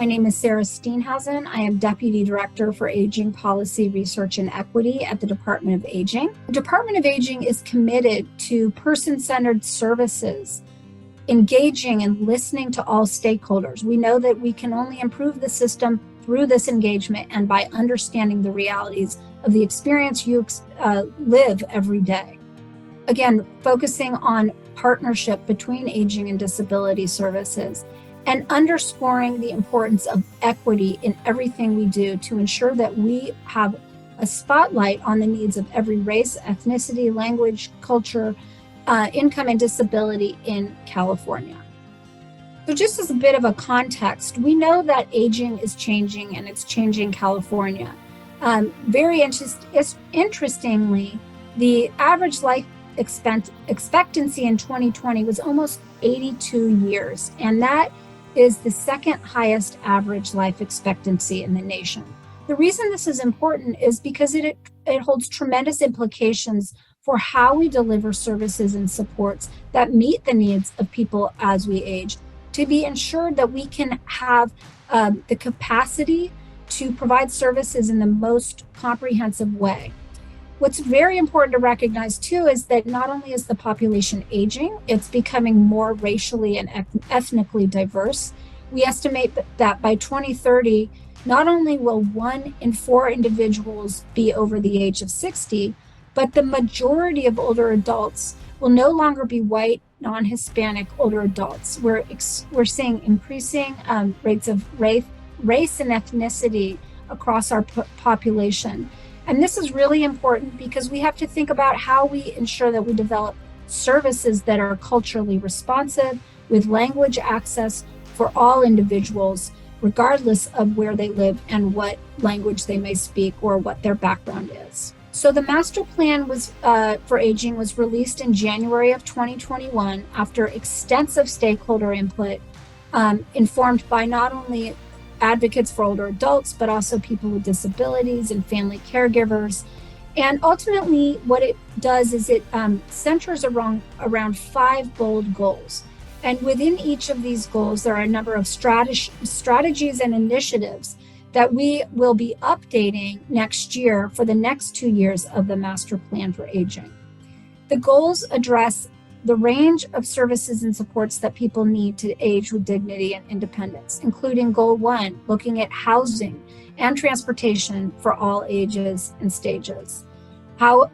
My name is Sarah Steenhausen. I am Deputy Director for Aging Policy, Research, and Equity at the Department of Aging. The Department of Aging is committed to person-centered services, engaging and listening to all stakeholders. We know that we can only improve the system through this engagement and by understanding the realities of the experience you live every day. Again, focusing on partnership between aging and disability services, and underscoring the importance of equity in everything we do to ensure that we have a spotlight on the needs of every race, ethnicity, language, culture, income, and disability in California. So just as a bit of a context, we know that aging is changing and it's changing California. Very interestingly, the average life expectancy in 2020 was almost 82 years, and that is the second highest average life expectancy in the nation. The reason this is important is because it holds tremendous implications for how we deliver services and supports that meet the needs of people as we age, to be ensured that we can have the capacity to provide services in the most comprehensive way. What's very important to recognize too is that not only is the population aging, it's becoming more racially and ethnically diverse. We estimate that by 2030, not only will 1 in 4 individuals be over the age of 60, but the majority of older adults will no longer be white, non-Hispanic older adults. We're seeing increasing rates of race and ethnicity across our population. And this is really important because we have to think about how we ensure that we develop services that are culturally responsive with language access for all individuals, regardless of where they live and what language they may speak or what their background is. So the master plan for aging was released in January of 2021 after extensive stakeholder input, informed by not only advocates for older adults, but also people with disabilities and family caregivers. And ultimately, what it does is it centers around 5 bold goals. And within each of these goals, there are a number of strategies and initiatives that we will be updating next year for the next 2 years of the master plan for aging. The goals address the range of services and supports that people need to age with dignity and independence, including Goal 1, looking at housing and transportation for all ages and stages. Goal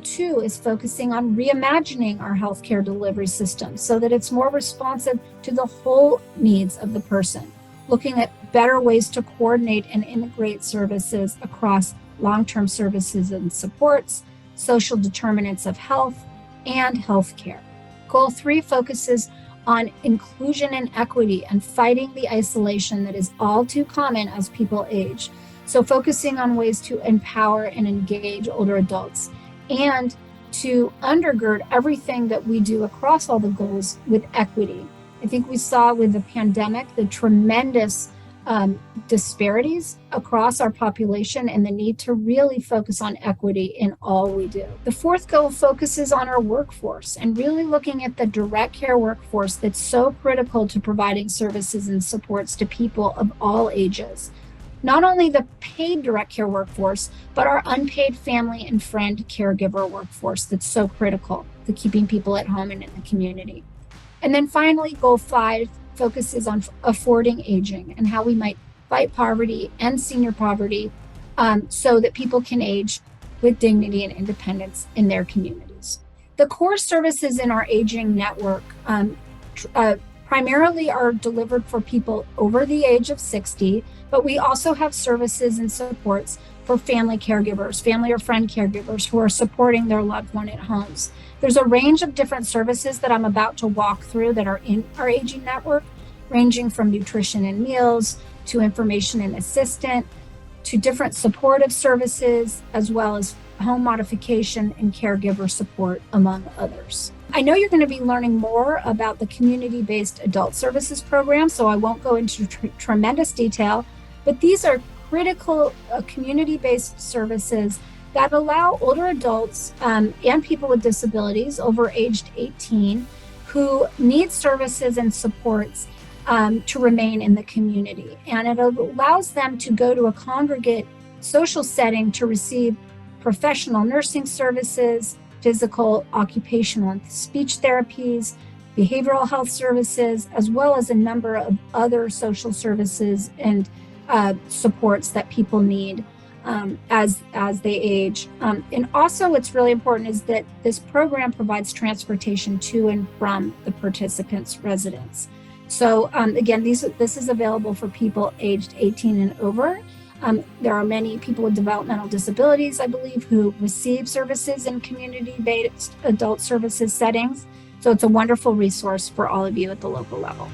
2 is focusing on reimagining our healthcare delivery system so that it's more responsive to the whole needs of the person, looking at better ways to coordinate and integrate services across long-term services and supports, social determinants of health, and healthcare. Goal 3 focuses on inclusion and equity and fighting the isolation that is all too common as people age. So focusing on ways to empower and engage older adults and to undergird everything that we do across all the goals with equity. I think we saw with the pandemic the tremendous disparities across our population and the need to really focus on equity in all we do. The 4th goal focuses on our workforce and really looking at the direct care workforce that's so critical to providing services and supports to people of all ages. Not only the paid direct care workforce, but our unpaid family and friend caregiver workforce that's so critical to keeping people at home and in the community. And then finally, Goal 5 focuses on affording aging and how we might fight poverty and senior poverty so that people can age with dignity and independence in their communities. The core services in our aging network primarily are delivered for people over the age of 60, but we also have services and supports for family caregivers, family or friend caregivers who are supporting their loved one at homes. There's a range of different services that I'm about to walk through that are in our aging network, ranging from nutrition and meals to information and assistant to different supportive services, as well as home modification and caregiver support, among others. I know you're going to be learning more about the community-based adult services program, so I won't go into tremendous detail, but these are critical community-based services that allow older adults and people with disabilities over aged 18 who need services and supports to remain in the community. And it allows them to go to a congregate social setting to receive professional nursing services, physical, occupational, and speech therapies, behavioral health services, as well as a number of other social services and supports that people need as they age. And also what's really important is that this program provides transportation to and from the participants' residence. So again, this is available for people aged 18 and over. There are many people with developmental disabilities, I believe, who receive services in community-based adult services settings. So it's a wonderful resource for all of you at the local level.